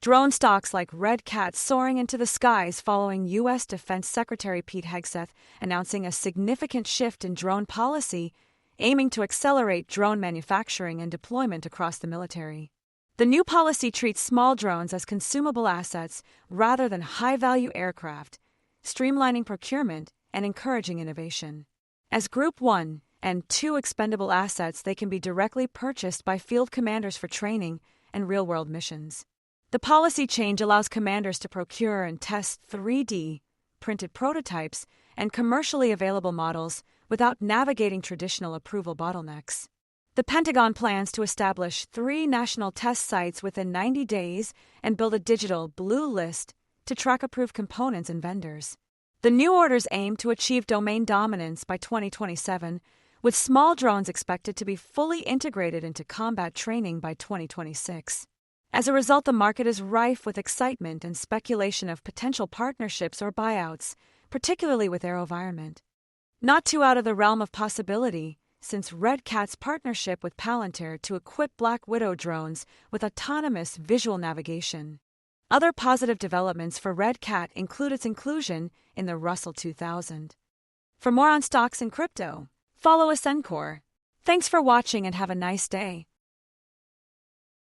Drone stocks like RCAT soaring into the skies following U.S. Defense Secretary Pete Hegseth announcing a significant shift in drone policy, aiming to accelerate drone manufacturing and deployment across the military. The new policy treats small drones as consumable assets rather than high-value aircraft, streamlining procurement and encouraging innovation. As Group 1 and 2 expendable assets, they can be directly purchased by field commanders for training and real-world missions. The policy change allows commanders to procure and test 3D printed prototypes and commercially available models without navigating traditional approval bottlenecks. The Pentagon plans to establish 3 national test sites within 90 days and build a digital blue list to track approved components and vendors. The new orders aim to achieve domain dominance by 2027, with small drones expected to be fully integrated into combat training by 2026. As a result, the market is rife with excitement and speculation of potential partnerships or buyouts, particularly with AeroVironment. Not too out of the realm of possibility, since RCAT's partnership with Palantir to equip Black Widow drones with autonomous visual navigation. Other positive developments for RCAT include its inclusion in the Russell 2000. For more on stocks and crypto, follow Ascencore. Thanks for watching and have a nice day.